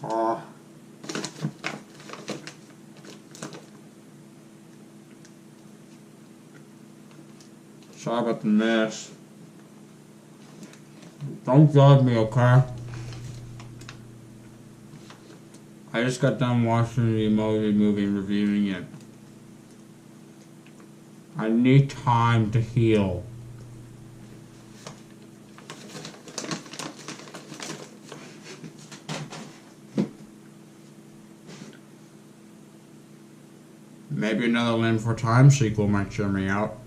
Oh. Sorry about the mess. Don't judge me, okay? I just got done watching the Emoji movie and reviewing it. I need time to heal. Maybe another Land for Time sequel might cheer me out.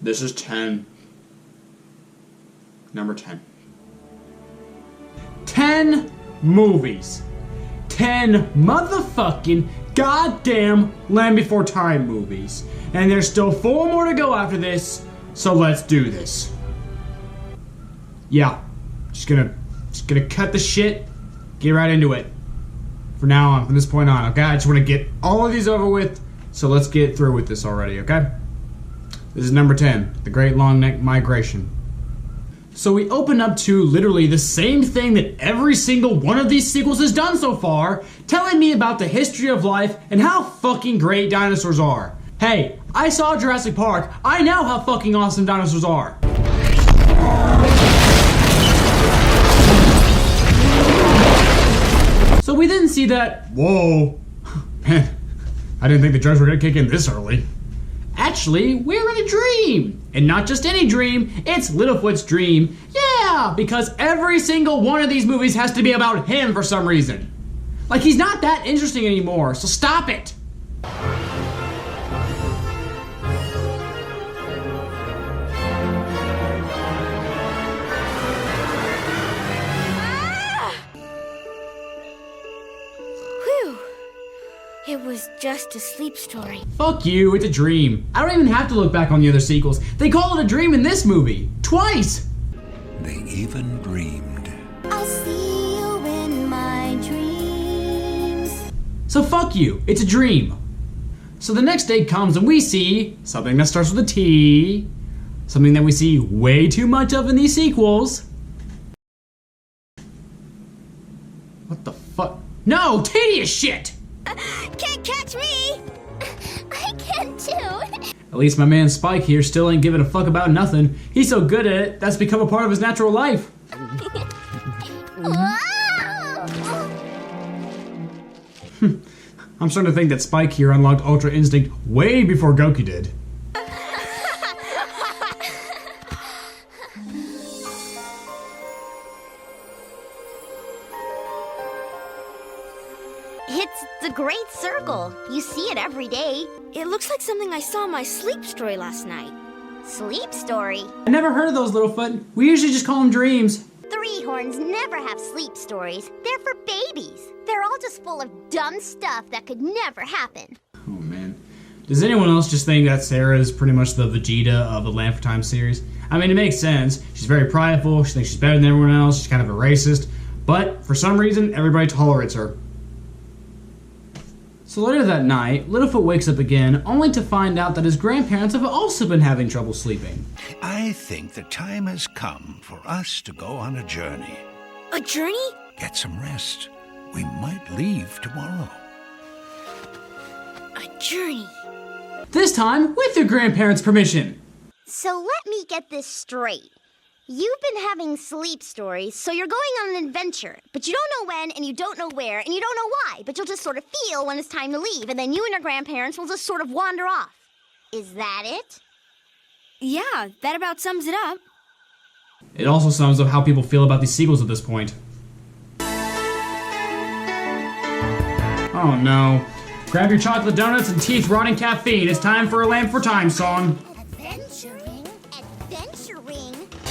This is 10. Number 10. 10 movies. 10 motherfucking goddamn Land Before Time movies. And there's still 4 more to go after this, so let's do this. Yeah, just gonna cut the shit, get right into it. From now on, from this point on, okay? I just want to get all of these over with, so let's get through with this already, okay? This is number 10, The Great Long Neck Migration. So we open up to literally the same thing that every single one of these sequels has done so far, telling me about the history of life and how fucking great dinosaurs are. Hey, I saw Jurassic Park. I know how fucking awesome dinosaurs are. So we didn't see that. Whoa. Man, I didn't think the drugs were gonna kick in this early. Actually, we're in a dream. And not just any dream, it's Littlefoot's dream. Yeah, because every single one of these movies has to be about him for some reason. Like, he's not that interesting anymore, so stop it. It was just a sleep story. Fuck you, it's a dream. I don't even have to look back on the other sequels. They call it a dream in this movie. Twice! They even dreamed. I'll see you in my dreams. So fuck you, it's a dream. So the next day comes and we see something that starts with a T. Something that we see way too much of in these sequels. What the fuck? No, tedious shit! Can't catch me! I can too! At least my man Spike here still ain't giving a fuck about nothing. He's so good at it, that's become a part of his natural life. I'm starting to think that Spike here unlocked Ultra Instinct way before Goku did. It's the Great Circle. You see it every day. It looks like something I saw in my sleep story last night. Sleep story? I never heard of those, Littlefoot. We usually just call them dreams. Three horns never have sleep stories. They're for babies. They're all just full of dumb stuff that could never happen. Oh man. Does anyone else just think that Sarah is pretty much the Vegeta of the Land for Time series? I mean, it makes sense. She's very prideful. She thinks she's better than everyone else. She's kind of a racist. But for some reason, everybody tolerates her. So later that night, Littlefoot wakes up again, only to find out that his grandparents have also been having trouble sleeping. I think the time has come for us to go on a journey. A journey? Get some rest. We might leave tomorrow. A journey? This time, with your grandparents' permission. So let me get this straight. You've been having sleep stories, so you're going on an adventure, but you don't know when, and you don't know where, and you don't know why, but you'll just sort of feel when it's time to leave, and then you and your grandparents will just sort of wander off. Is that it? Yeah, that about sums it up. It also sums up how people feel about these sequels at this point. Oh no. Grab your chocolate donuts and teeth-rotting caffeine. It's time for a Land for Time song. Adventuring.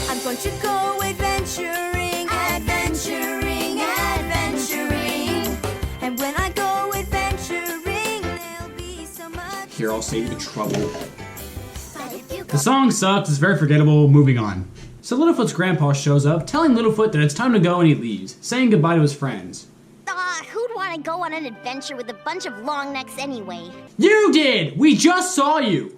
I'm going to go adventuring, adventuring, adventuring. And when I go adventuring, there'll be so much. Here, I'll save you the trouble. The song sucks, it's very forgettable, moving on. So Littlefoot's grandpa shows up, telling Littlefoot that it's time to go, and he leaves, saying goodbye to his friends. Who'd want to go on an adventure with a bunch of long necks anyway? You did! We just saw you!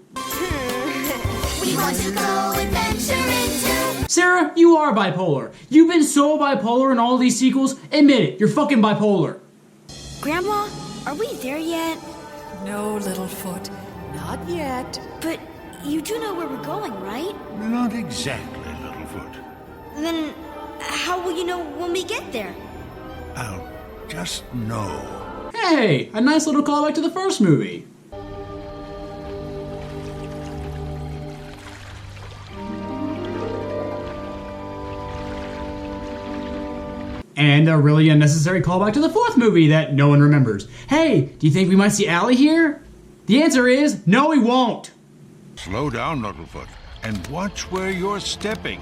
We want to go adventuring too. Sarah, you are bipolar. You've been so bipolar in all these sequels. Admit it, you're fucking bipolar. Grandma, are we there yet? No, Littlefoot, not yet. But you do know where we're going, right? Not exactly, Littlefoot. Then how will you know when we get there? I'll just know. Hey, a nice little callback to the first movie. And a really unnecessary callback to the fourth movie that no one remembers. Hey, do you think we might see Allie here? The answer is, no we won't. Slow down, Littlefoot, and watch where you're stepping.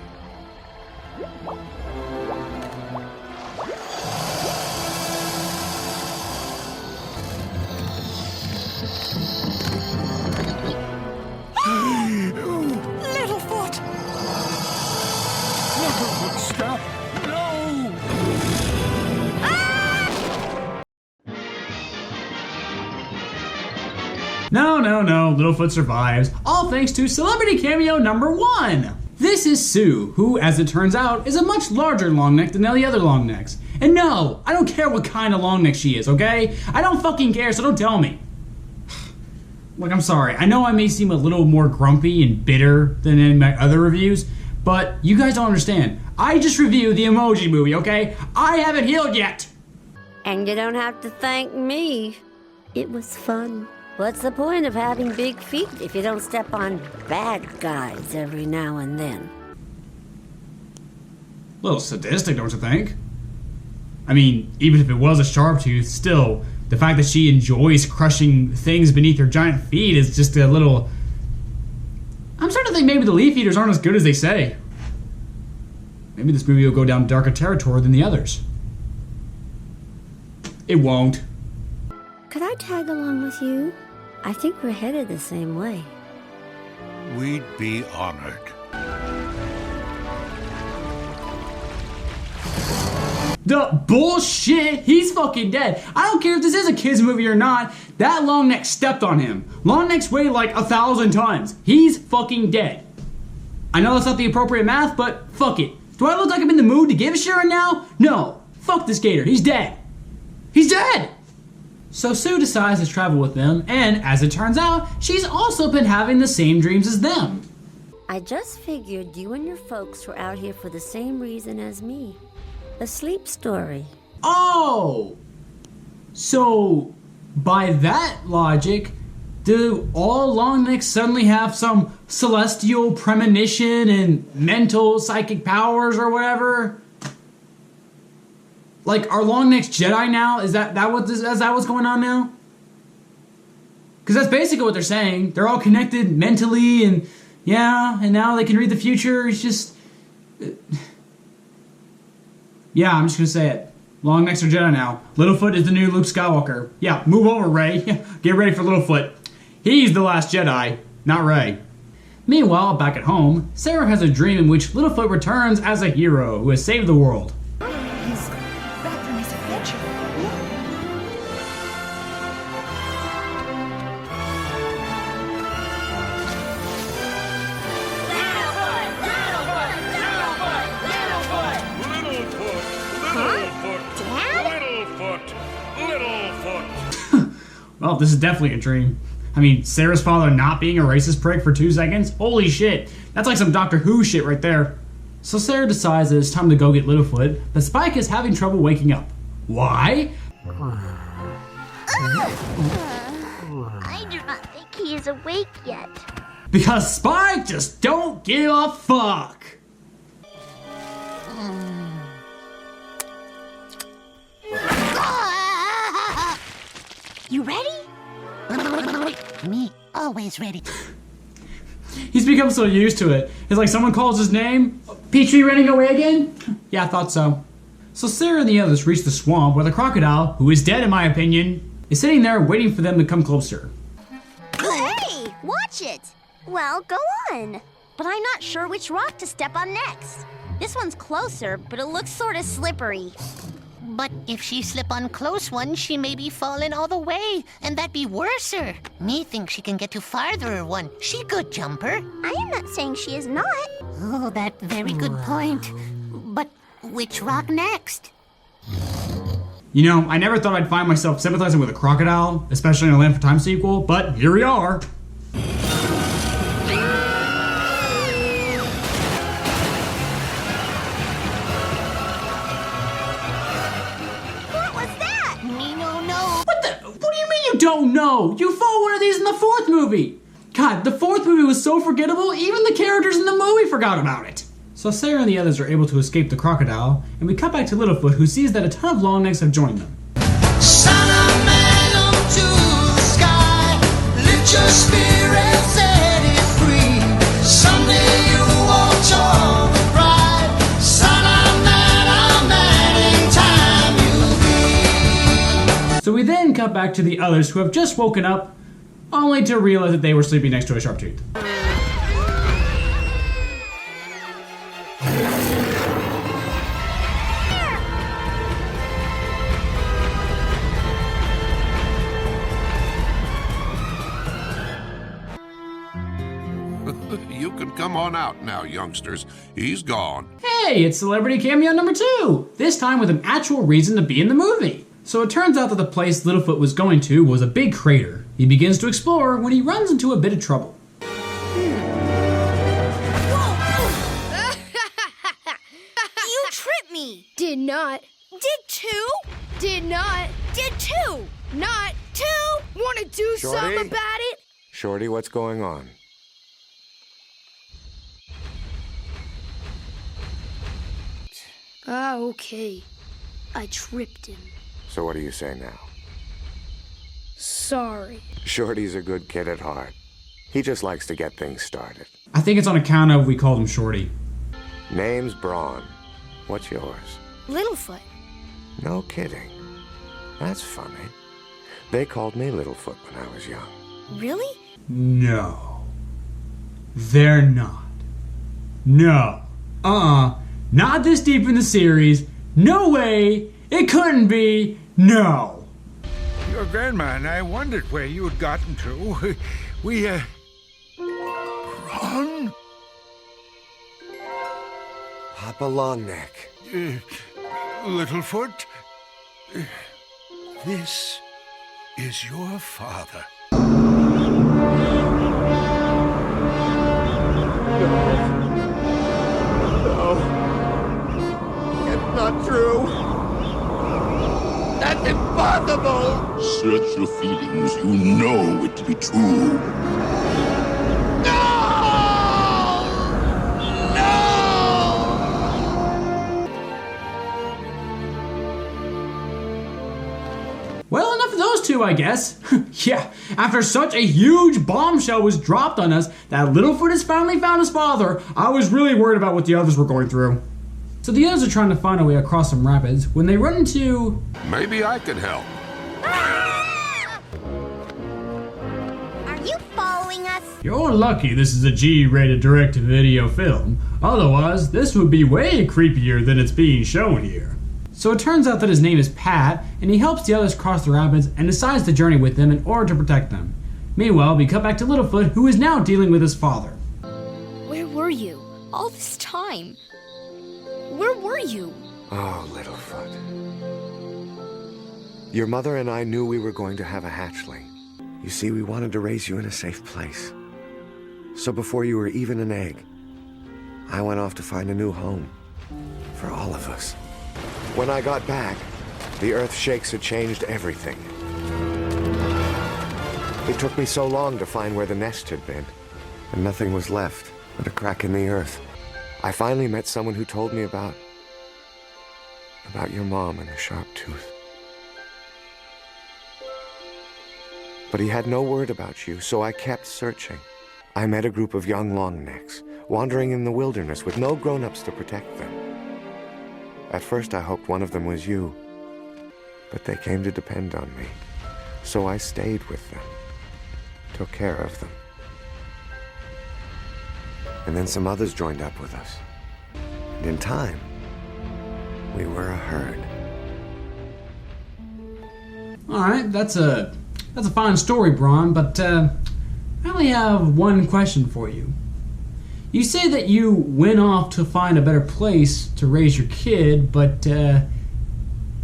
Littlefoot! Littlefoot, stop! No! No, Littlefoot survives, all thanks to celebrity cameo number 1. This is Sue, who, as it turns out, is a much larger longneck than the other longnecks. And no, I don't care what kind of longneck she is, okay? I don't fucking care, so don't tell me. Look, I'm sorry, I know I may seem a little more grumpy and bitter than in my other reviews, but you guys don't understand. I just reviewed the Emoji Movie, okay? I haven't healed yet! And you don't have to thank me. It was fun. What's the point of having big feet if you don't step on bad guys every now and then? A little sadistic, don't you think? I mean, even if it was a sharp tooth, still, the fact that she enjoys crushing things beneath her giant feet is just a little... I'm starting to think maybe the leaf eaters aren't as good as they say. Maybe this movie will go down darker territory than the others. It won't. Could I tag along with you? I think we're headed the same way. We'd be honored. The bullshit! He's fucking dead. I don't care if this is a kids movie or not. That longneck stepped on him. Longnecks weigh like 1,000 tons. He's fucking dead. I know that's not the appropriate math, but fuck it. Do I look like I'm in the mood to give a shit right now? No. Fuck this gator. He's dead. He's dead! So Sue decides to travel with them, and as it turns out, she's also been having the same dreams as them. I just figured you and your folks were out here for the same reason as me. A sleep story. Oh! So, by that logic, do all longnecks suddenly have some celestial premonition and mental psychic powers or whatever? Like, are longnecks Jedi now? Is that what's going on now? Because that's basically what they're saying. They're all connected mentally, and yeah, and now they can read the future. It's just... Yeah, I'm just gonna say it. Longnecks are Jedi now. Littlefoot is the new Luke Skywalker. Yeah, move over, Rey. Get ready for Littlefoot. He's the last Jedi, not Rey. Meanwhile, back at home, Sarah has a dream in which Littlefoot returns as a hero who has saved the world. He's back from his adventure. Well, this is definitely a dream. I mean, Sarah's father not being a racist prick for 2 seconds? Holy shit. That's like some Doctor Who shit right there. So Sarah decides that it's time to go get Littlefoot, but Spike is having trouble waking up. Why? I do not think he is awake yet. Because Spike just don't give a fuck. You ready? Me, always ready. He's become so used to it. It's like someone calls his name. Petrie running away again? Yeah, I thought so. So Sarah and the others reach the swamp where the crocodile, who is dead in my opinion, is sitting there waiting for them to come closer. Hey, watch it. Well, go on. But I'm not sure which rock to step on next. This one's closer, but it looks sort of slippery. But if she slip on close one, she may be falling all the way, and that'd be worser. Me think she can get to farther one. She good jumper. I am not saying she is not. Oh, that very good point. But which rock next? You know, I never thought I'd find myself sympathizing with a crocodile, especially in a Land for Time sequel, but here we are. What was that? Me no know. What do you mean you don't know? You fought one of these in the 4th movie. God, the 4th movie was so forgettable, even the characters in the movie forgot about it. So Sarah and the others are able to escape the crocodile, and we cut back to Littlefoot, who sees that a ton of longnecks have joined them. Son of man unto the sky, lift your spirit, set it free. Someday you won't all the pride. Son of man in time you'll be. So we then cut back to the others who have just woken up, only to realize that they were sleeping next to a sharp tooth. You can come on out now, youngsters. He's gone. Hey, it's Celebrity Cameo number 2! This time with an actual reason to be in the movie. So it turns out that the place Littlefoot was going to was a big crater. He begins to explore when he runs into a bit of trouble. You tripped me. Did not. Did two? Did not. Did two? Not. Two? Want to do Shorty? something about it? Shorty, what's going on? Ah, okay. I tripped him. So what do you say now? Sorry. Shorty's a good kid at heart. He just likes to get things started. I think it's on account of we called him Shorty. Name's Braun. What's yours? Littlefoot. No kidding. That's funny. They called me Littlefoot when I was young. Really? No. They're not. No. Not this deep in the series. No way. It couldn't be. No. Your grandma and I wondered where you had gotten to. Braun? Papa Longneck. Littlefoot? This is your father. It's not true. That's impossible. Search your feelings. You know it to be true. Well, enough of those two, I guess. Yeah, after such a huge bombshell was dropped on us that Littlefoot has finally found his father, I was really worried about what the others were going through. So the others are trying to find a way across some rapids when they run into... Maybe I can help. Are you following us? You're lucky this is a G-rated direct-to-video film. Otherwise, this would be way creepier than it's being shown here. So it turns out that his name is Pat, and he helps the others cross the rapids and decides to journey with them in order to protect them. Meanwhile, we cut back to Littlefoot, who is now dealing with his father. Where were you? All this time? Where were you? Oh, Littlefoot. Your mother and I knew we were going to have a hatchling. You see, we wanted to raise you in a safe place. So before you were even an egg, I went off to find a new home. For all of us. When I got back, the earth shakes had changed everything. It took me so long to find where the nest had been, and nothing was left but a crack in the earth. I finally met someone who told me about your mom and the sharp tooth. But he had no word about you, so I kept searching. I met a group of young longnecks, wandering in the wilderness with no grown-ups to protect them. At first I hoped one of them was you, but they came to depend on me. So I stayed with them, took care of them. And then some others joined up with us. And in time, we were a herd. Alright, that's a fine story, Braun, but I only have one question for you. You say that you went off to find a better place to raise your kid, but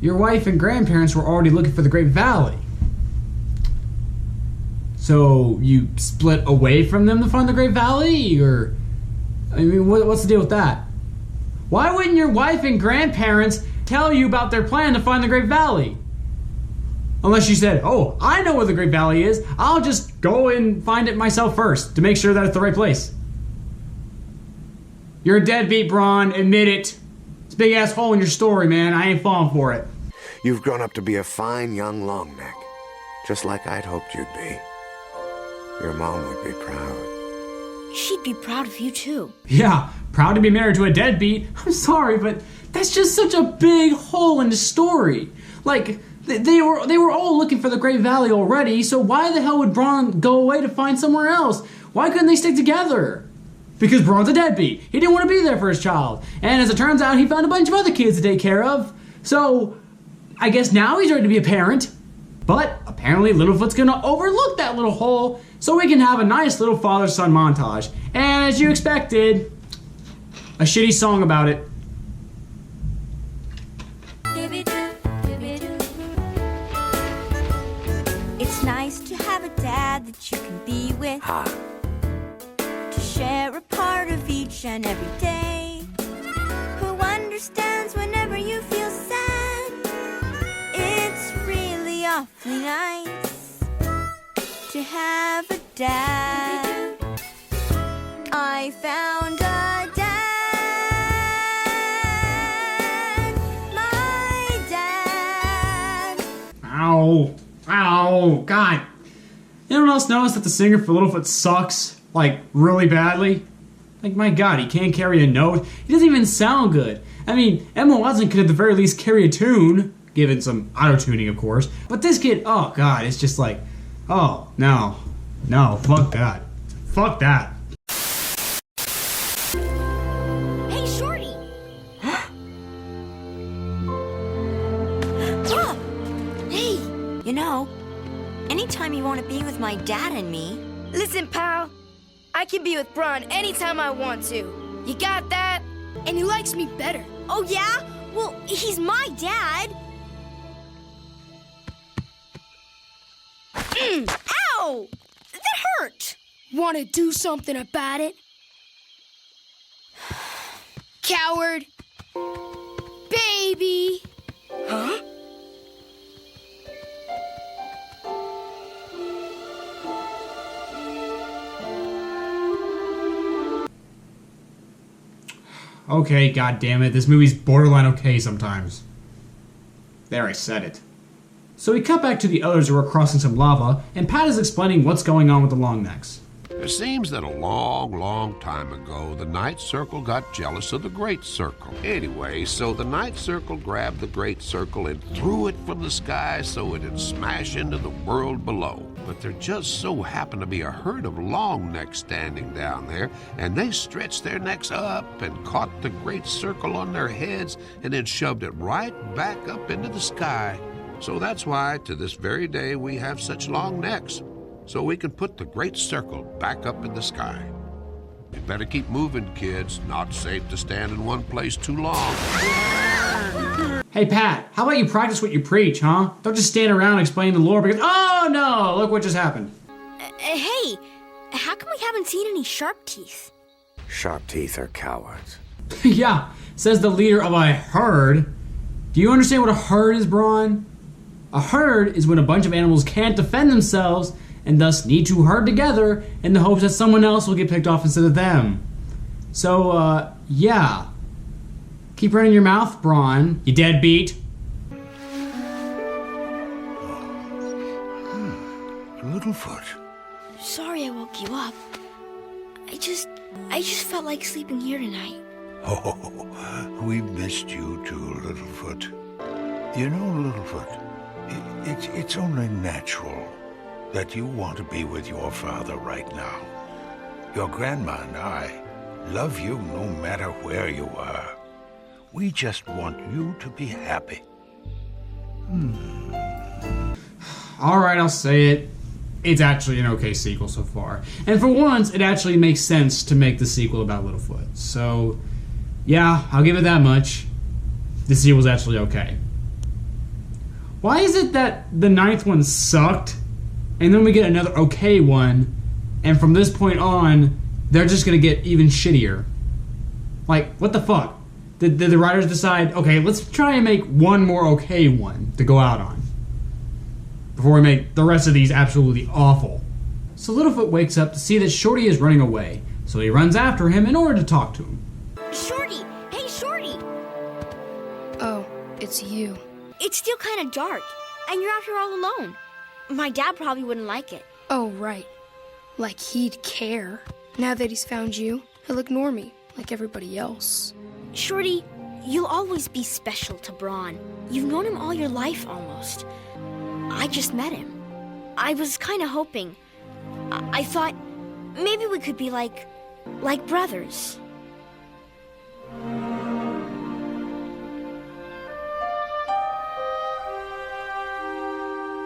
your wife and grandparents were already looking for the Great Valley. So you split away from them to find the Great Valley? Or, I mean, what's the deal with that? Why wouldn't your wife and grandparents tell you about their plan to find the Great Valley? Unless you said, oh, I know where the Great Valley is. I'll just go and find it myself first to make sure that it's the right place. You're a deadbeat, Braun. Admit it. It's a big ass hole in your story, man. I ain't falling for it. You've grown up to be a fine young Longneck, just like I'd hoped you'd be. Your mom would be proud. She'd be proud of you, too. Yeah, proud to be married to a deadbeat. I'm sorry, but that's just such a big hole in the story. Like, they were all looking for the Great Valley already, so why the hell would Braun go away to find somewhere else? Why couldn't they stick together? Because Braun's a deadbeat. He didn't want to be there for his child. And as it turns out, he found a bunch of other kids to take care of. So, I guess now he's ready to be a parent. But apparently Littlefoot's gonna overlook that little hole so we can have a nice little father-son montage. And as you expected, a shitty song about it. It's nice to have a dad that you can be with. To share a part of each and every day. Who understands whenever you feel sad. It's really awfully nice to have a dad. I found a dad. My dad. Ow. Ow. God. Anyone else notice that the singer for Littlefoot sucks? Like, really badly? Like, my God, he can't carry a note. He doesn't even sound good. I mean, Emma Watson could at the very least carry a tune, given some auto-tuning, of course. But this kid, oh God, it's just like, oh, no. No, fuck that. Fuck that. Hey, Shorty! Ah! Hey, you know, anytime you want to be with my dad and me. Listen, pal. I can be with Braun anytime I want to. You got that? And he likes me better. Oh, yeah? Well, he's my dad. Ow! That hurt. Want to do something about it? Coward. Baby. Huh? Okay, goddammit, this movie's borderline okay sometimes. There, I said it. So we cut back to the others who are crossing some lava, and Pat is explaining what's going on with the Longnecks. It seems that a long, long time ago, the Night Circle got jealous of the Great Circle. Anyway, so the Night Circle grabbed the Great Circle and threw it from the sky so it'd smash into the world below. But there just so happened to be a herd of longnecks standing down there, and they stretched their necks up and caught the Great Circle on their heads and then shoved it right back up into the sky. So that's why, to this very day, we have such long necks, so we can put the Great Circle back up in the sky. You better keep moving, kids. Not safe to stand in one place too long. Hey, Pat, how about you practice what you preach, huh? Don't just stand around explaining the lore because, oh no, look what just happened. Hey, how come we haven't seen any sharp teeth? Sharp teeth are cowards. Yeah, says the leader of a herd. Do you understand what a herd is, Braun? A herd is when a bunch of animals can't defend themselves and thus need to herd together in the hopes that someone else will get picked off instead of them. So, yeah. Keep running your mouth, Braun, you deadbeat. Littlefoot. Sorry I woke you up. I just felt like sleeping here tonight. Oh, we missed you too, Littlefoot. You know, Littlefoot, it's only natural that you want to be with your father right now. Your grandma and I love you no matter where you are. We just want you to be happy. All right, I'll say it. it's actually an okay sequel so far. And for once, it actually makes sense to make the sequel about Littlefoot. So, yeah, I'll give it that much. The sequel's actually okay. Why is it that the 9th one sucked, and then we get another okay one, and from this point on, they're just gonna get even shittier? Like, what the fuck? Did the writers decide, okay, let's try and make one more okay one to go out on before we make the rest of these absolutely awful? So Littlefoot wakes up to see that Shorty is running away, so he runs after him in order to talk to him. Shorty! Hey, Shorty! Oh, it's you. It's still kind of dark, and you're out here all alone. My dad probably wouldn't like it. Oh, right. Like he'd care. Now that he's found you, he'll ignore me, like everybody else. Shorty, you'll always be special to Braun. You've known him all your life, almost. I just met him. I was kind of hoping. I thought maybe we could be like brothers.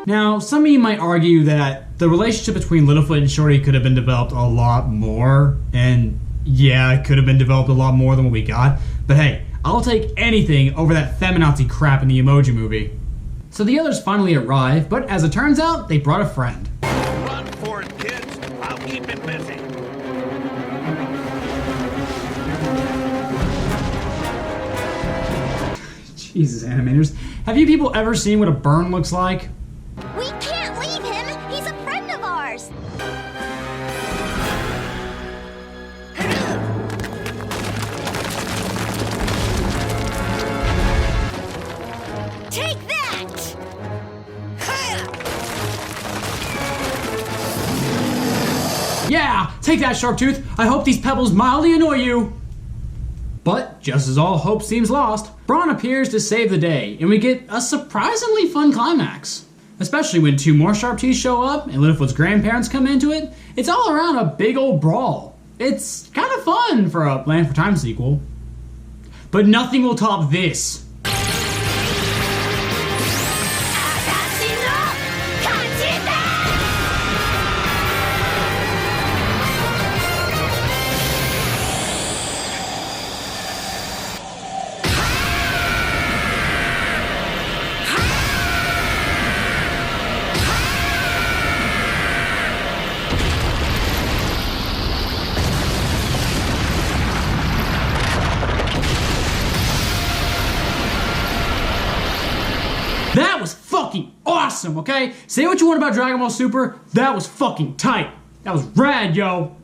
Now, some of you might argue that the relationship between Littlefoot and Shorty could have been developed a lot more, and yeah, it could have been developed a lot more than what we got, but hey, I'll take anything over that feminazi crap in the Emoji Movie. So the others finally arrive, but as it turns out, they brought a friend. Run for it, kids. I'll keep him busy. Jesus, animators. Have you people ever seen what a burn looks like? We can't leave him! He's a friend of ours! Take that! Yeah! Take that, Sharptooth! I hope these pebbles mildly annoy you! But, just as all hope seems lost, Braun appears to save the day, and we get a surprisingly fun climax. Especially when 2 more Sharptooths show up, and Littlefoot's grandparents come into it. It's all around a big old brawl. It's kind of fun for a Land for Time sequel. But nothing will top this. That was fucking awesome, okay? Say what you want about Dragon Ball Super, that was fucking tight. That was rad, yo.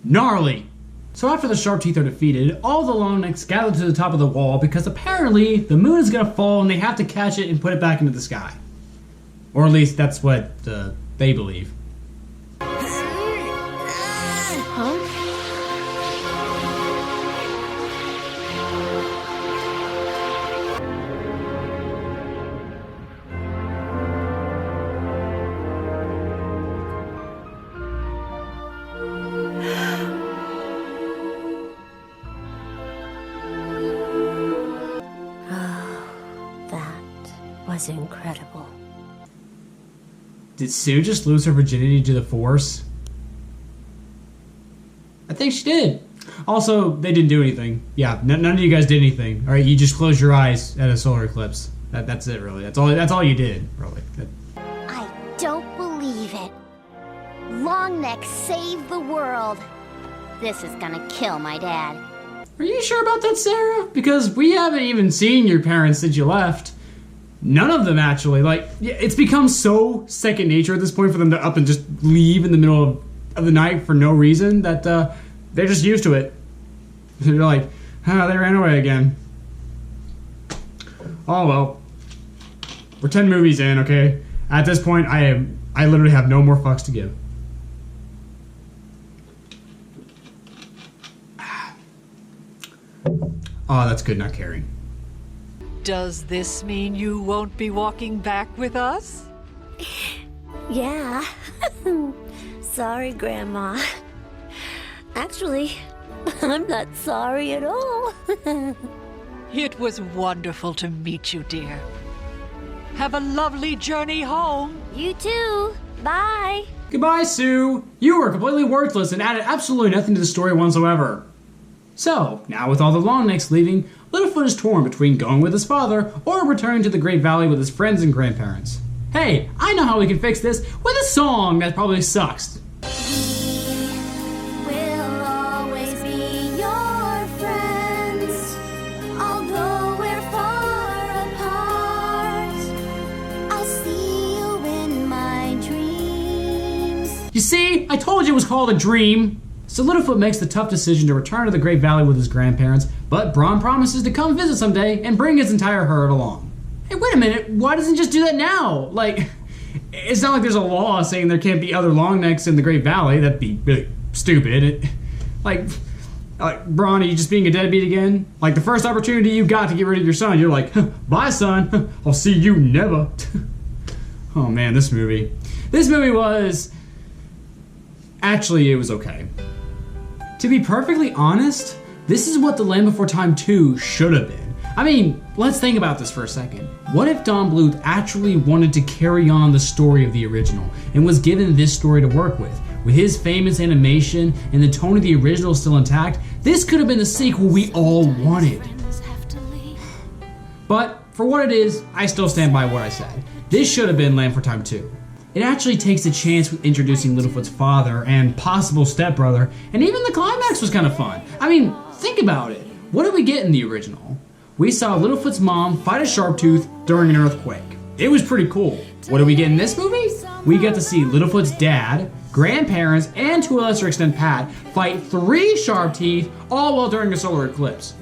Gnarly. So after the Sharpteeth are defeated, all the Longnecks gather to the top of the wall because apparently the moon is gonna fall and they have to catch it and put it back into the sky. Or at least that's what they believe. Was incredible. Did Sue just lose her virginity to the Force? I think she did. Also, they didn't do anything. Yeah, none of you guys did anything. All right, you just closed your eyes at a solar eclipse. That's it, really. That's all you did, really. I don't believe it. Longneck saved the world. This is gonna kill my dad. Are you sure about that, Sarah? Because we haven't even seen your parents since you left. None of them, actually. Like, it's become so second nature at this point for them to up and just leave in the middle of the night for no reason that they're just used to it. They're like, oh, they ran away again. Oh, well. We're 10 movies in, okay? At this point, I literally have no more fucks to give. Oh, that's good, not caring. Does this mean you won't be walking back with us? Yeah. Sorry, Grandma. Actually, I'm not sorry at all. It was wonderful to meet you, dear. Have a lovely journey home. You too. Bye. Goodbye, Sue. You were completely worthless and added absolutely nothing to the story whatsoever. So, now with all the Longnecks leaving, Littlefoot is torn between going with his father or returning to the Great Valley with his friends and grandparents. Hey, I know how we can fix this with a song that probably sucks. We'll always be your friends, although we're far apart. I'll see you in my dreams. You see, I told you it was called a dream. So Littlefoot makes the tough decision to return to the Great Valley with his grandparents, but Bronn promises to come visit someday and bring his entire herd along. Hey, wait a minute, why doesn't he just do that now? Like, it's not like there's a law saying there can't be other Longnecks in the Great Valley. That'd be really stupid. Like, Bronn, are you just being a deadbeat again? Like, the first opportunity you got to get rid of your son, you're like, bye, son. I'll see you never. Oh, man, this movie. This movie was... Actually, it was okay. To be perfectly honest, this is what The Land Before Time 2 should have been. I mean, let's think about this for a second. What if Don Bluth actually wanted to carry on the story of the original and was given this story to work with? With his famous animation and the tone of the original still intact, this could have been the sequel we all wanted. But for what it is, I still stand by what I said. This should have been Land Before Time 2. It actually takes a chance with introducing Littlefoot's father and possible stepbrother, and even the climax was kind of fun. I mean, think about it. What did we get in the original? We saw Littlefoot's mom fight a Sharptooth during an earthquake. It was pretty cool. What do we get in this movie? We get to see Littlefoot's dad, grandparents, and to a lesser extent Pat, fight 3 Sharpteeth, all while during a solar eclipse.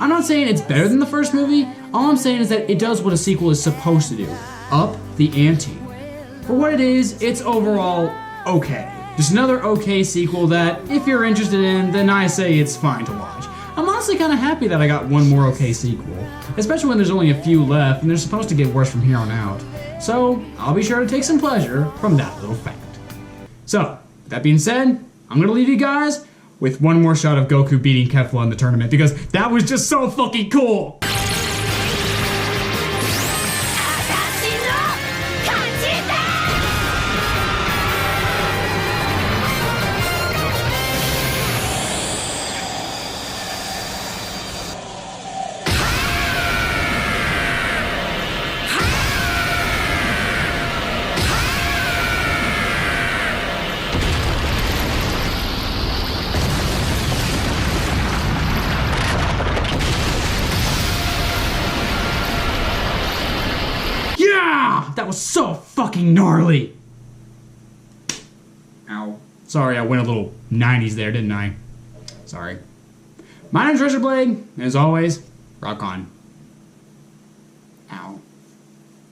I'm not saying it's better than the first movie, all I'm saying is that it does what a sequel is supposed to do. Up the ante. For what it is, it's overall okay. Just another okay sequel that, if you're interested in, then I say it's fine to watch. I'm honestly kind of happy that I got one more okay sequel, especially when there's only a few left and they're supposed to get worse from here on out. So, I'll be sure to take some pleasure from that little fact. So, with that being said, I'm gonna leave you guys with one more shot of Goku beating Kefla in the tournament because that was just so fucking cool! That was so fucking gnarly! Ow. Sorry, I went a little 90s there, didn't I? Sorry. My name's RaisorBlade, and as always, rock on.